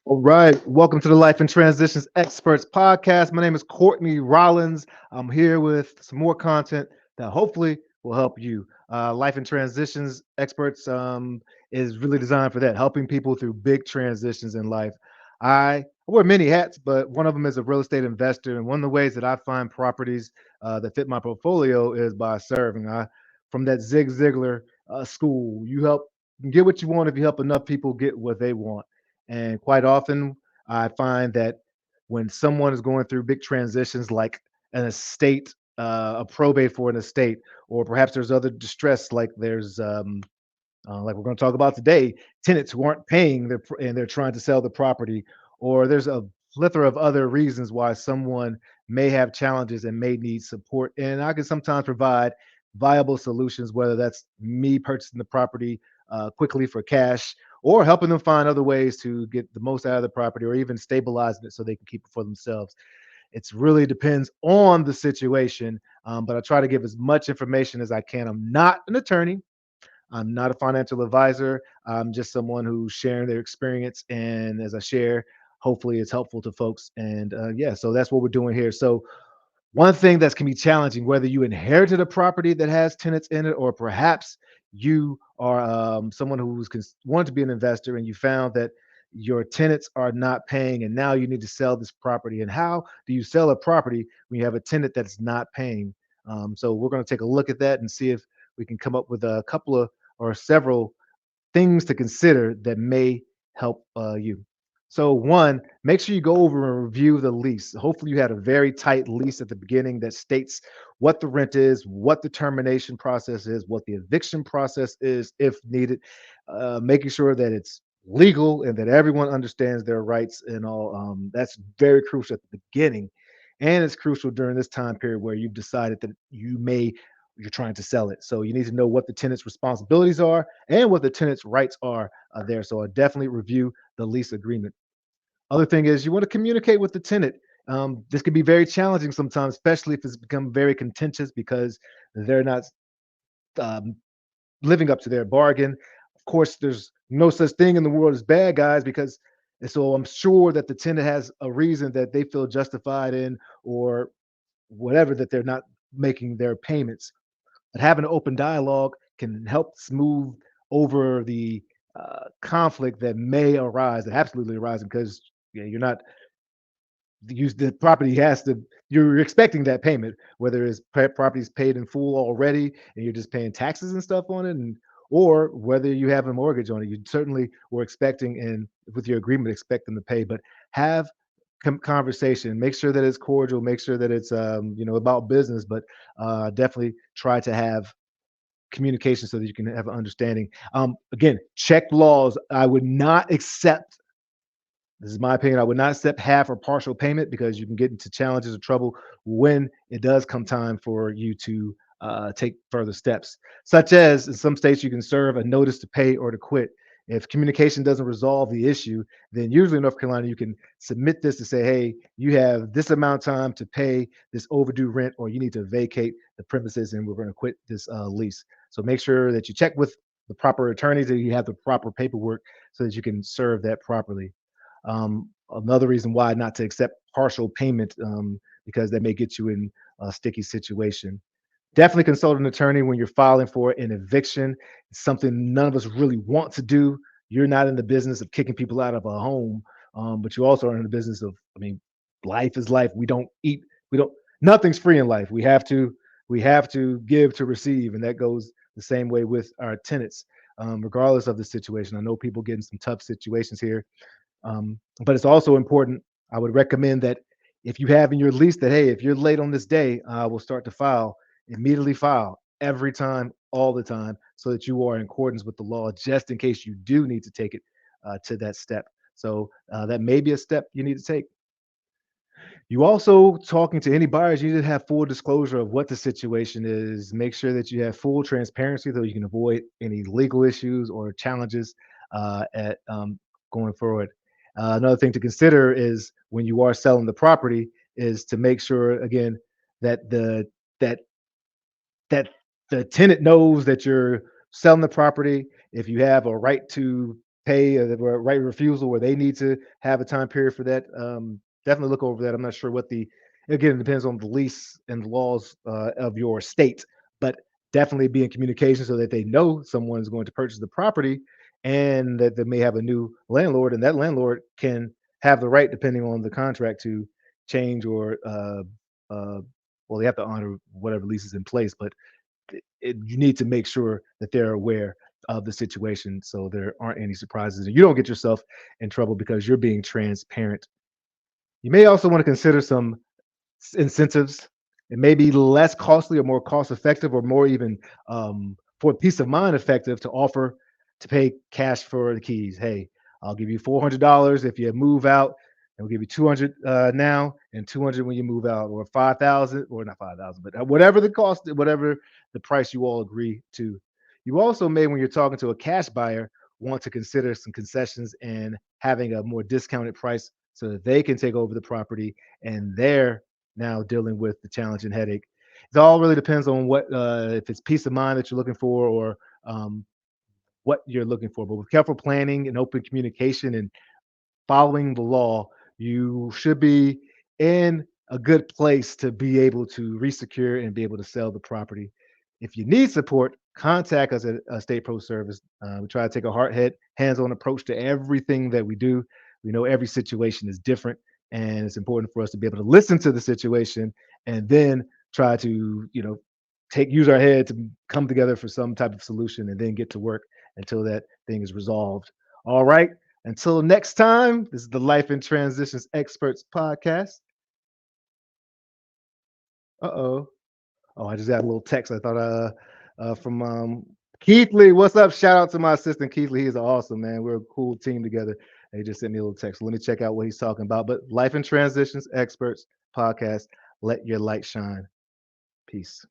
All right. Welcome to the Life and Transitions Experts Podcast. My name is Courtney Rollins. I'm here with some more content that hopefully will help you. Life and Transitions Experts is really designed for that, helping people through big transitions in life. I wear many hats, but one of them is a real estate investor. And one of the ways that I find properties that fit my portfolio is by serving. From that Zig Ziglar school, you can get what you want if you help enough people get what they want. And quite often, I find that when someone is going through big transitions like an estate, a probate for an estate, or perhaps there's other distress like we're going to talk about today, tenants who aren't paying and they're trying to sell the property, or there's a plethora of other reasons why someone may have challenges and may need support. And I can sometimes provide viable solutions, whether that's me purchasing the property quickly for cash or helping them find other ways to get the most out of the property or even stabilizing it so they can keep it for themselves. It's really depends on the situation, but I try to give as much information as I can. I'm not an attorney. I'm not a financial advisor. I'm just someone who's sharing their experience. And as I share, hopefully it's helpful to folks. And yeah, so that's what we're doing here. So, one thing that's can be challenging, whether you inherited a property that has tenants in it, or perhaps you are someone who's wanted to be an investor and you found that your tenants are not paying and now you need to sell this property. And how do you sell a property when you have a tenant that's not paying? So we're going to take a look at that and see if we can come up with a couple of or several things to consider that may help you. So, one, make sure you go over and review the lease. Hopefully, you had a very tight lease at the beginning that states what the rent is, what the termination process is, what the eviction process is, if needed, making sure that it's legal and that everyone understands their rights and all. That's very crucial at the beginning. And it's crucial during this time period where you've decided that you're trying to sell it. So you need to know what the tenant's responsibilities are and what the tenant's rights are there. So I definitely review the lease agreement. Other thing is you want to communicate with the tenant. This can be very challenging sometimes, especially if it's become very contentious because they're not um, living up to their bargain. Of course, there's no such thing in the world as bad guys because, and so I'm sure that the tenant has a reason that they feel justified in or whatever that they're not making their payments. But having an open dialogue can help smooth over the conflict that may arise, that absolutely arise, because you're not the property has to. You're expecting that payment, whether it's property's paid in full already, and you're just paying taxes and stuff on it, and or whether you have a mortgage on it. You certainly were expecting, and with your agreement, expect them to pay. But have conversation. Make sure that it's cordial. Make sure that it's about business, but definitely try to have communication so that you can have an understanding. Again, check laws. I would not accept. This is my opinion. I would not accept half or partial payment because you can get into challenges or trouble when it does come time for you to take further steps, such as in some states you can serve a notice to pay or to quit. If communication doesn't resolve the issue, then usually in North Carolina you can submit this to say, "Hey, you have this amount of time to pay this overdue rent, or you need to vacate the premises, and we're going to quit this lease." So make sure that you check with the proper attorneys that you have the proper paperwork so that you can serve that properly. Another reason why not to accept partial payment because that may get you in a sticky situation. Definitely consult an attorney when you're filing for an eviction. It's something none of us really want to do. You're not in the business of kicking people out of a home, but you also are in the business of, I mean, life is life. We don't, nothing's free in life. We have to give to receive. And that goes the same way with our tenants, regardless of the situation. I know people get in some tough situations here, but it's also important. I would recommend that if you have in your lease that, hey, if you're late on this day, we'll start to file, immediately file every time, all the time, so that you are in accordance with the law, just in case you do need to take it to that step. So that may be a step you need to take. You also talking to any buyers, you need to have full disclosure of what the situation is. Make sure that you have full transparency so you can avoid any legal issues or challenges at going forward. Another thing to consider is when you are selling the property is to make sure again that that that the tenant knows that you're selling the property. If you have a right to pay the right of refusal, where they need to have a time period for that. Definitely look over that. I'm not sure what the again, it depends on the lease and laws of your state, but definitely be in communication so that they know someone is going to purchase the property and that they may have a new landlord, and that landlord can have the right, depending on the contract, to change or uh, well, they have to honor whatever lease is in place, but you need to make sure that they're aware of the situation so there aren't any surprises and you don't get yourself in trouble because you're being transparent. You may also want to consider some incentives. It may be less costly or more cost effective or more even for peace of mind effective to offer to pay cash for the keys. Hey, I'll give you $400 if you move out, and we'll give you 200 now and 200 when you move out, or 5,000, or not 5,000, but whatever the cost, whatever the price you all agree to. You also may, when you're talking to a cash buyer, want to consider some concessions and having a more discounted price so that they can take over the property and they're now dealing with the challenge and headache. It all really depends on what if it's peace of mind that you're looking for, or what you're looking for. But with careful planning and open communication and following the law, you should be in a good place to be able to resecure and be able to sell the property. If you need support, contact us at State Pro Service. We try to take a hands-on approach to everything that we do. We know every situation is different, and it's important for us to be able to listen to the situation and then try to, use our head to come together for some type of solution and then get to work until that thing is resolved. All right. Until next time, this is the Life in Transitions Experts podcast. Uh-oh. Oh, I just got a little text. I thought from Keith Lee. What's up? Shout out to my assistant Keith Lee. He's awesome, man. We're a cool team together. He just sent me a little text. Let me check out what he's talking about. But Life in Transitions Experts podcast. Let your light shine. Peace.